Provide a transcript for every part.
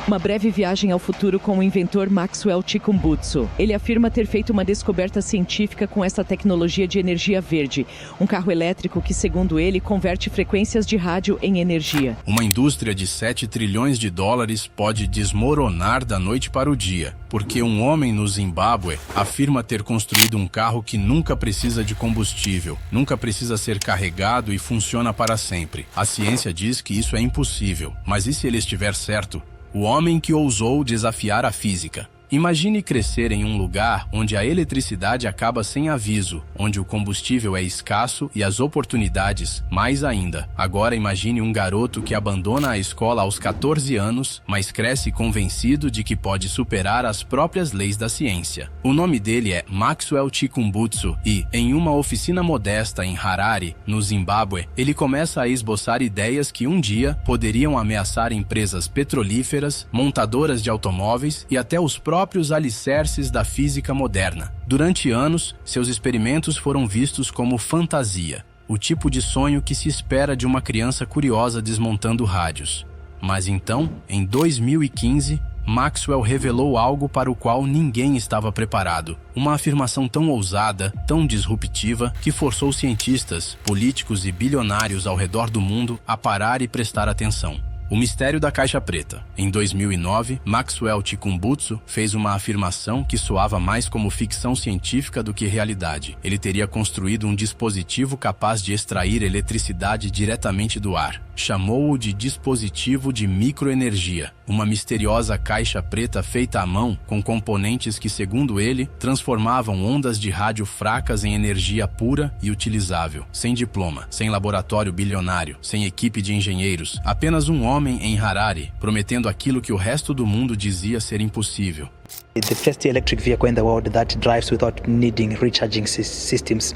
Uma breve viagem ao futuro com o inventor Maxwell Chikumbutsu. Ele afirma ter feito uma descoberta científica com essa tecnologia de energia verde. Um carro elétrico que, segundo ele, converte frequências de rádio em energia. Uma indústria de 7 trilhões de dólares pode desmoronar da noite para o dia, porque um homem no Zimbábue afirma ter construído um carro que nunca precisa de combustível, nunca precisa ser carregado e funciona para sempre. A ciência diz que isso é impossível, mas e se ele estiver certo? O homem que ousou desafiar a física. Imagine crescer em um lugar onde a eletricidade acaba sem aviso, onde o combustível é escasso e as oportunidades mais ainda. Agora imagine um garoto que abandona a escola aos 14 anos, mas cresce convencido de que pode superar as próprias leis da ciência. O nome dele é Maxwell Chikumbutsu e, em uma oficina modesta em Harare, no Zimbábue, ele começa a esboçar ideias que um dia poderiam ameaçar empresas petrolíferas, montadoras de automóveis e até os próprios alicerces da física moderna. Durante anos, seus experimentos foram vistos como fantasia, o tipo de sonho que se espera de uma criança curiosa desmontando rádios. Mas então, em 2015, Maxwell revelou algo para o qual ninguém estava preparado. Uma afirmação tão ousada, tão disruptiva, que forçou cientistas, políticos e bilionários ao redor do mundo a parar e prestar atenção. O mistério da caixa preta. Em 2009, Maxwell Chikumbutsu fez uma afirmação que soava mais como ficção científica do que realidade. Ele teria construído um dispositivo capaz de extrair eletricidade diretamente do ar. Chamou-o de dispositivo de microenergia, uma misteriosa caixa preta feita à mão com componentes que, segundo ele, transformavam ondas de rádio fracas em energia pura e utilizável. Sem diploma, sem laboratório bilionário, sem equipe de engenheiros, apenas um homem em Harare, prometendo aquilo que o resto do mundo dizia ser impossível. The first electric vehicle in the world that drives without needing recharging systems.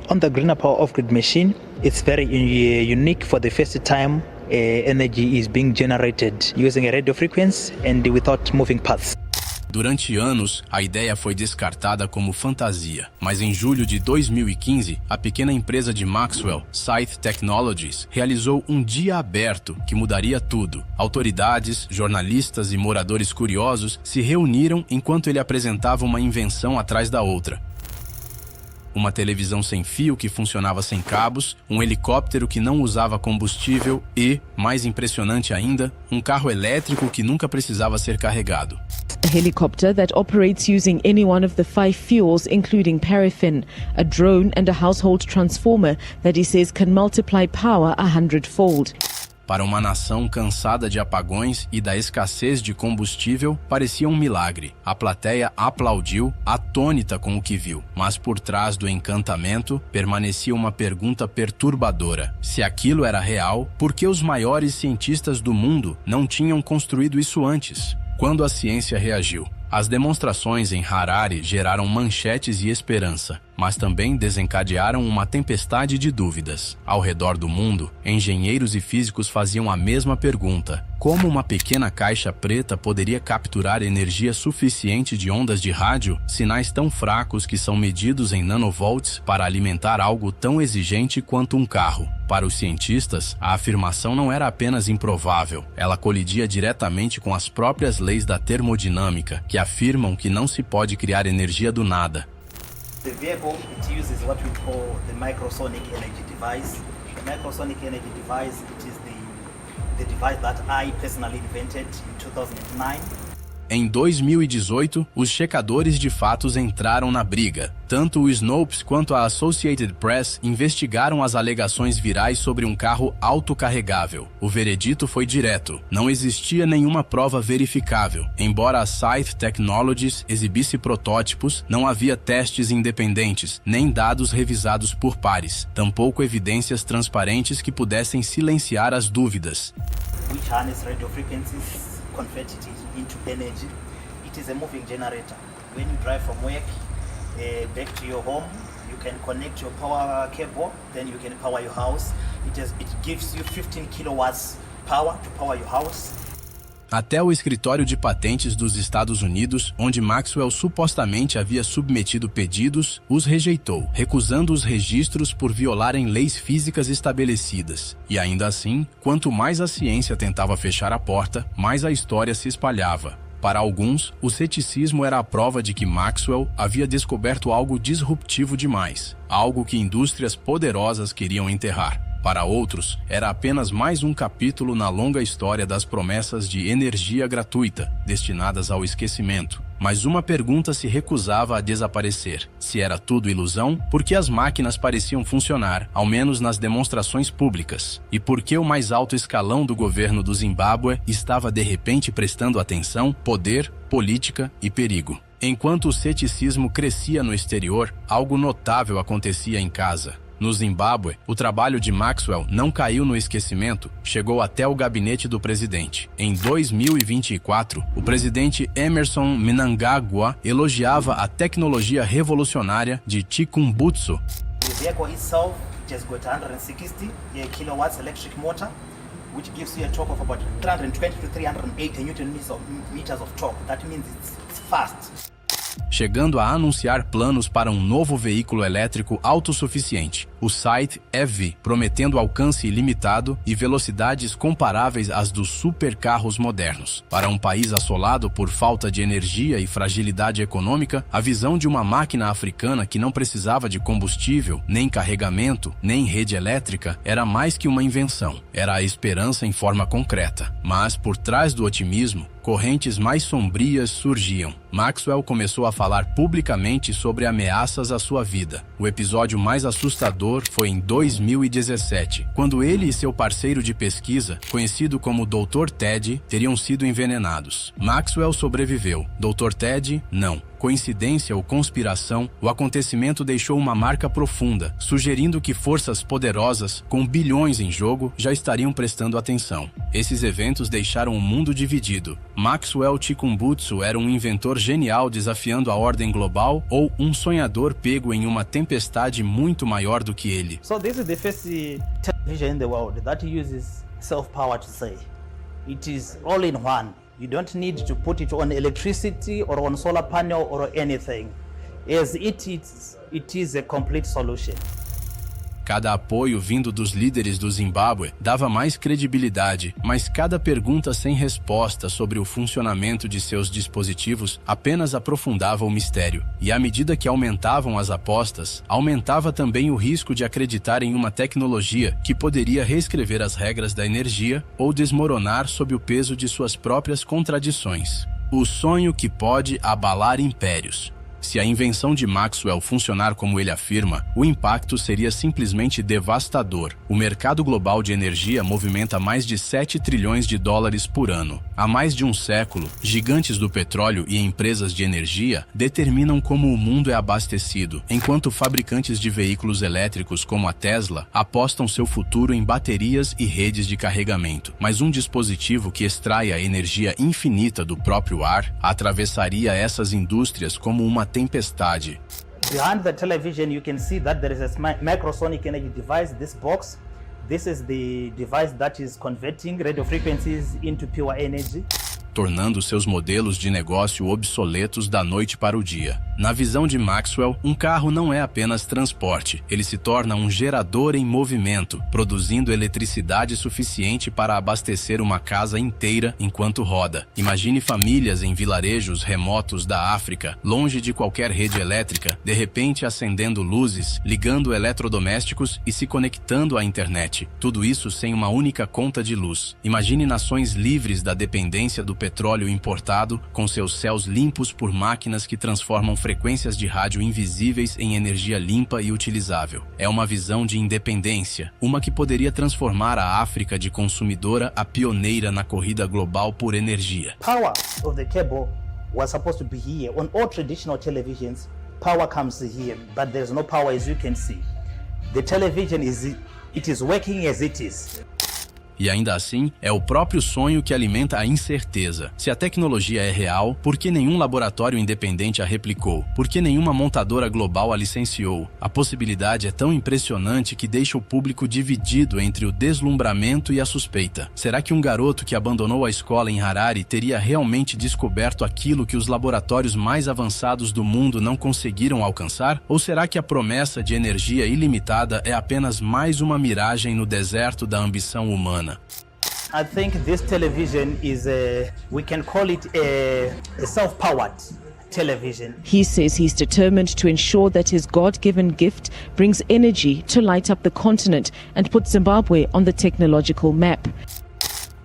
On the greener power off-grid machine, it's very unique. For the first time, energy is being generated using a radio frequency and without moving parts. Durante anos, a ideia foi descartada como fantasia, mas em julho de 2015, a pequena empresa de Maxwell, Scythe Technologies, realizou um dia aberto que mudaria tudo. Autoridades, jornalistas e moradores curiosos se reuniram enquanto ele apresentava uma invenção atrás da outra. Uma televisão sem fio que funcionava sem cabos, um helicóptero que não usava combustível e, mais impressionante ainda, um carro elétrico que nunca precisava ser carregado. A helicopter that operates using any one of the 5 fuels, including paraffin, a drone and a household transformer that he says can multiply power 100-fold. Para uma nação cansada de apagões e da escassez de combustível, parecia um milagre. A plateia aplaudiu, atônita com o que viu. Mas por trás do encantamento, permanecia uma pergunta perturbadora. Se aquilo era real, por que os maiores cientistas do mundo não tinham construído isso antes? Quando a ciência reagiu? As demonstrações em Harare geraram manchetes e esperança, mas também desencadearam uma tempestade de dúvidas. Ao redor do mundo, engenheiros e físicos faziam a mesma pergunta: como uma pequena caixa preta poderia capturar energia suficiente de ondas de rádio, sinais tão fracos que são medidos em nanovolts, para alimentar algo tão exigente quanto um carro? Para os cientistas, a afirmação não era apenas improvável, ela colidia diretamente com as próprias leis da termodinâmica, que afirmam que não se pode criar energia do nada. The vehicle, it uses what we call the microsonic energy device. The microsonic energy device, it is the device that I personally invented in 2009. Em 2018, os checadores de fatos entraram na briga. Tanto o Snopes quanto a Associated Press investigaram as alegações virais sobre um carro autocarregável. O veredito foi direto. Não existia nenhuma prova verificável. Embora a Scythe Technologies exibisse protótipos, não havia testes independentes, nem dados revisados por pares. Tampouco evidências transparentes que pudessem silenciar as dúvidas. Which harness radio frequencies convert it into energy. It is a moving generator. When you drive from work back to your home, you can connect your power cable, then you can power your house. It gives you 15 kilowatts power to power your house. Até o escritório de patentes dos Estados Unidos, onde Maxwell supostamente havia submetido pedidos, os rejeitou, recusando os registros por violarem leis físicas estabelecidas. E ainda assim, quanto mais a ciência tentava fechar a porta, mais a história se espalhava. Para alguns, o ceticismo era a prova de que Maxwell havia descoberto algo disruptivo demais, algo que indústrias poderosas queriam enterrar. Para outros, era apenas mais um capítulo na longa história das promessas de energia gratuita, destinadas ao esquecimento. Mas uma pergunta se recusava a desaparecer. Se era tudo ilusão, por que as máquinas pareciam funcionar, ao menos nas demonstrações públicas? E por que o mais alto escalão do governo do Zimbábue estava de repente prestando atenção, poder, política e perigo? Enquanto o ceticismo crescia no exterior, algo notável acontecia em casa. No Zimbábue, o trabalho de Maxwell não caiu no esquecimento, chegou até o gabinete do presidente. Em 2024, o presidente Emmerson Mnangagwa elogiava a tecnologia revolucionária de Chikumbutso. The vehicle itself has got 160 kilowatts electric motor, which gives you a torque of about 320 to 380 Newton meters of torque. That means it's fast. Chegando a anunciar planos para um novo veículo elétrico autossuficiente, o Scythe EV, prometendo alcance ilimitado e velocidades comparáveis às dos supercarros modernos. Para um país assolado por falta de energia e fragilidade econômica, a visão de uma máquina africana que não precisava de combustível, nem carregamento, nem rede elétrica, era mais que uma invenção. Era a esperança em forma concreta. Mas, por trás do otimismo, correntes mais sombrias surgiam. Maxwell começou a falar publicamente sobre ameaças à sua vida. O episódio mais assustador foi em 2017, quando ele e seu parceiro de pesquisa, conhecido como Dr. Ted, teriam sido envenenados. Maxwell sobreviveu. Dr. Ted, não. Coincidência ou conspiração, o acontecimento deixou uma marca profunda, sugerindo que forças poderosas, com bilhões em jogo, já estariam prestando atenção. Esses eventos deixaram o mundo dividido. Maxwell Chikumbutso era um inventor genial desafiando a ordem global ou um sonhador pego em uma tempestade muito maior do que ele? So this is the first television in the world that uses self-power to say. It is all in one. You don't need to put it on electricity or on solar panel or anything. As it is a complete solution. Cada apoio vindo dos líderes do Zimbábue dava mais credibilidade, mas cada pergunta sem resposta sobre o funcionamento de seus dispositivos apenas aprofundava o mistério. E à medida que aumentavam as apostas, aumentava também o risco de acreditar em uma tecnologia que poderia reescrever as regras da energia ou desmoronar sob o peso de suas próprias contradições. O sonho que pode abalar impérios. Se a invenção de Maxwell funcionar como ele afirma, o impacto seria simplesmente devastador. O mercado global de energia movimenta mais de 7 trilhões de dólares por ano. Há mais de um século, gigantes do petróleo e empresas de energia determinam como o mundo é abastecido, enquanto fabricantes de veículos elétricos como a Tesla apostam seu futuro em baterias e redes de carregamento. Mas um dispositivo que extrai a energia infinita do próprio ar atravessaria essas indústrias como uma tempestade. Behind the television, you can see that there is a microsonic energy device. This box, this is the device that is converting radio frequencies into pure energy, tornando seus modelos de negócio obsoletos da noite para o dia. Na visão de Maxwell, um carro não é apenas transporte, ele se torna um gerador em movimento, produzindo eletricidade suficiente para abastecer uma casa inteira enquanto roda. Imagine famílias em vilarejos remotos da África, longe de qualquer rede elétrica, de repente acendendo luzes, ligando eletrodomésticos e se conectando à internet. Tudo isso sem uma única conta de luz. Imagine nações livres da dependência do petróleo importado, com seus céus limpos por máquinas que transformam frequências de rádio invisíveis em energia limpa e utilizável. É uma visão de independência, uma que poderia transformar a África de consumidora a pioneira na corrida global por energia. Power of the cable was supposed to be here. On all traditional televisions, power comes here, but there's no power as you can see. The television is working as it is. E ainda assim, é o próprio sonho que alimenta a incerteza. Se a tecnologia é real, por que nenhum laboratório independente a replicou? Por que nenhuma montadora global a licenciou? A possibilidade é tão impressionante que deixa o público dividido entre o deslumbramento e a suspeita. Será que um garoto que abandonou a escola em Harare teria realmente descoberto aquilo que os laboratórios mais avançados do mundo não conseguiram alcançar? Ou será que a promessa de energia ilimitada é apenas mais uma miragem no deserto da ambição humana? I think this television is we can call it a self-powered television. He says he's determined to ensure that his God-given gift brings energy to light up the continent and put Zimbabwe on the technological map.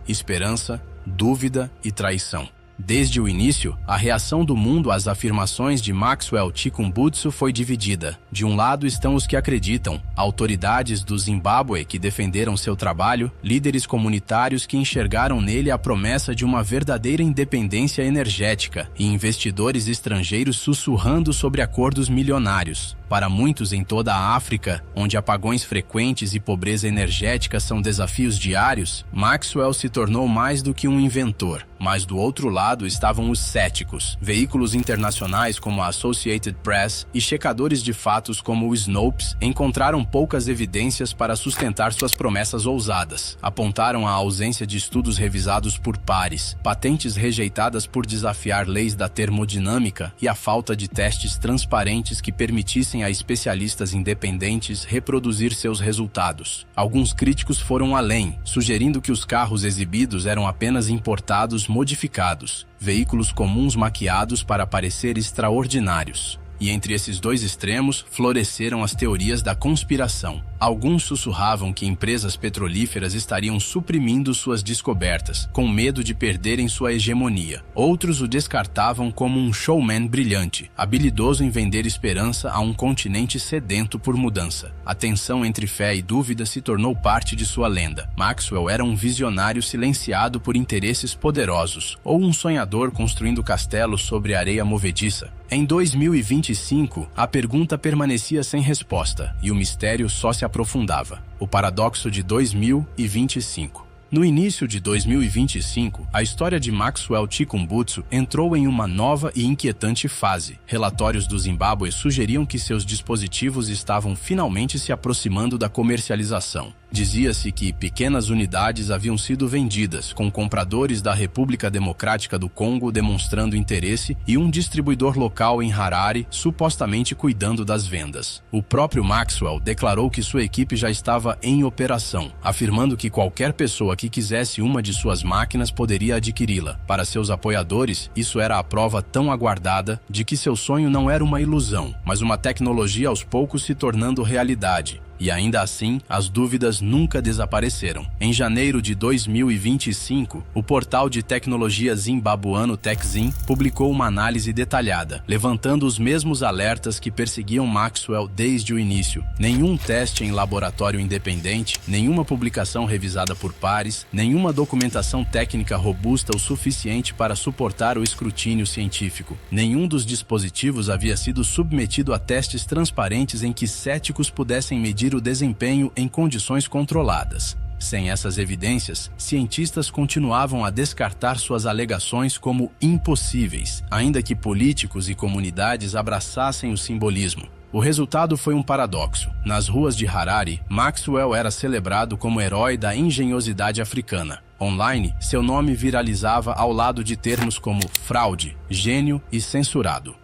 Esperança, dúvida e traição. Desde o início, a reação do mundo às afirmações de Maxwell Chikumbutso foi dividida. De um lado estão os que acreditam, autoridades do Zimbábue que defenderam seu trabalho, líderes comunitários que enxergaram nele a promessa de uma verdadeira independência energética e investidores estrangeiros sussurrando sobre acordos milionários. Para muitos em toda a África, onde apagões frequentes e pobreza energética são desafios diários, Maxwell se tornou mais do que um inventor. Mas do outro lado estavam os céticos, veículos internacionais como a Associated Press e checadores de fatos como o Snopes encontraram poucas evidências para sustentar suas promessas ousadas. Apontaram a ausência de estudos revisados por pares, patentes rejeitadas por desafiar leis da termodinâmica e a falta de testes transparentes que permitissem a especialistas independentes reproduzir seus resultados. Alguns críticos foram além, sugerindo que os carros exibidos eram apenas importados modificados, veículos comuns maquiados para parecer extraordinários. E entre esses dois extremos, floresceram as teorias da conspiração. Alguns sussurravam que empresas petrolíferas estariam suprimindo suas descobertas, com medo de perderem sua hegemonia. Outros o descartavam como um showman brilhante, habilidoso em vender esperança a um continente sedento por mudança. A tensão entre fé e dúvida se tornou parte de sua lenda. Maxwell era um visionário silenciado por interesses poderosos, ou um sonhador construindo castelos sobre areia movediça. Em 2025, a pergunta permanecia sem resposta e o mistério só se aprofundava. O paradoxo de 2025. No início de 2025, a história de Maxwell Chikumbutso entrou em uma nova e inquietante fase. Relatórios do Zimbábue sugeriam que seus dispositivos estavam finalmente se aproximando da comercialização. Dizia-se que pequenas unidades haviam sido vendidas, com compradores da República Democrática do Congo demonstrando interesse e um distribuidor local em Harare supostamente cuidando das vendas. O próprio Maxwell declarou que sua equipe já estava em operação, afirmando que qualquer pessoa que quisesse uma de suas máquinas poderia adquiri-la. Para seus apoiadores, isso era a prova tão aguardada de que seu sonho não era uma ilusão, mas uma tecnologia aos poucos se tornando realidade. E ainda assim, as dúvidas nunca desapareceram. Em janeiro de 2025, o portal de tecnologia zimbabuano TechZim publicou uma análise detalhada, levantando os mesmos alertas que perseguiam Maxwell desde o início. Nenhum teste em laboratório independente, nenhuma publicação revisada por pares, nenhuma documentação técnica robusta o suficiente para suportar o escrutínio científico. Nenhum dos dispositivos havia sido submetido a testes transparentes em que céticos pudessem medir o desempenho em condições controladas. Sem essas evidências, cientistas continuavam a descartar suas alegações como impossíveis, ainda que políticos e comunidades abraçassem o simbolismo. O resultado foi um paradoxo. Nas ruas de Harare, Maxwell era celebrado como herói da engenhosidade africana. Online, seu nome viralizava ao lado de termos como fraude, gênio e censurado.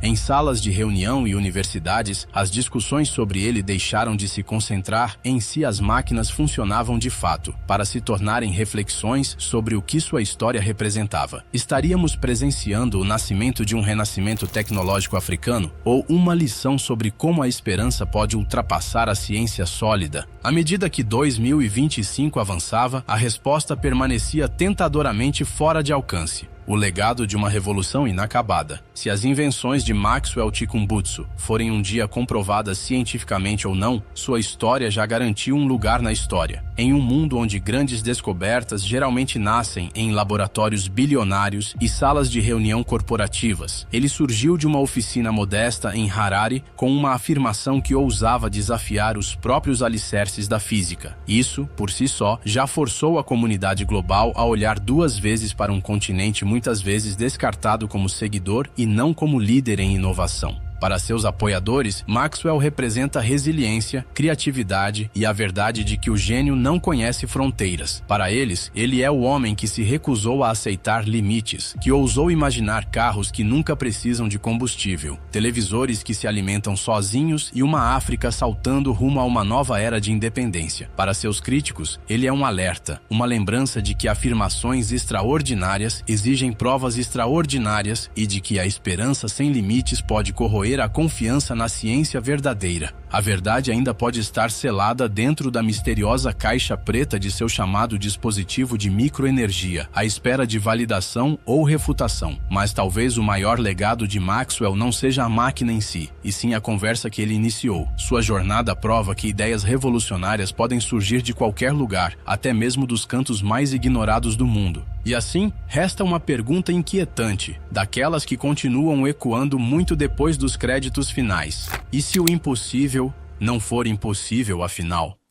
Em salas de reunião e universidades, as discussões sobre ele deixaram de se concentrar em se as máquinas funcionavam de fato, para se tornarem reflexões sobre o que sua história representava. Estaríamos presenciando o nascimento de um renascimento tecnológico africano ou uma lição sobre como a esperança pode ultrapassar a ciência sólida? À medida que 2025 avançava, a resposta permanecia tentadoramente fora de alcance. o legado de uma revolução inacabada. Se as invenções de Maxwell Chikumbutsu forem um dia comprovadas cientificamente ou não, sua história já garantiu um lugar na história. Em um mundo onde grandes descobertas geralmente nascem em laboratórios bilionários e salas de reunião corporativas, ele surgiu de uma oficina modesta em Harare com uma afirmação que ousava desafiar os próprios alicerces da física. Isso, por si só, já forçou a comunidade global a olhar duas vezes para um continente muitas vezes descartado como seguidor e não como líder em inovação. Para seus apoiadores, Maxwell representa resiliência, criatividade e a verdade de que o gênio não conhece fronteiras. Para eles, ele é o homem que se recusou a aceitar limites, que ousou imaginar carros que nunca precisam de combustível, televisores que se alimentam sozinhos e uma África saltando rumo a uma nova era de independência. Para seus críticos, ele é um alerta, uma lembrança de que afirmações extraordinárias exigem provas extraordinárias e de que a esperança sem limites pode corroer a confiança na ciência verdadeira. A verdade ainda pode estar selada dentro da misteriosa caixa preta de seu chamado dispositivo de microenergia, à espera de validação ou refutação. Mas talvez o maior legado de Maxwell não seja a máquina em si, e sim a conversa que ele iniciou. Sua jornada prova que ideias revolucionárias podem surgir de qualquer lugar, até mesmo dos cantos mais ignorados do mundo. E assim, resta uma pergunta inquietante, daquelas que continuam ecoando muito depois dos créditos finais. E se o impossível não for impossível, afinal?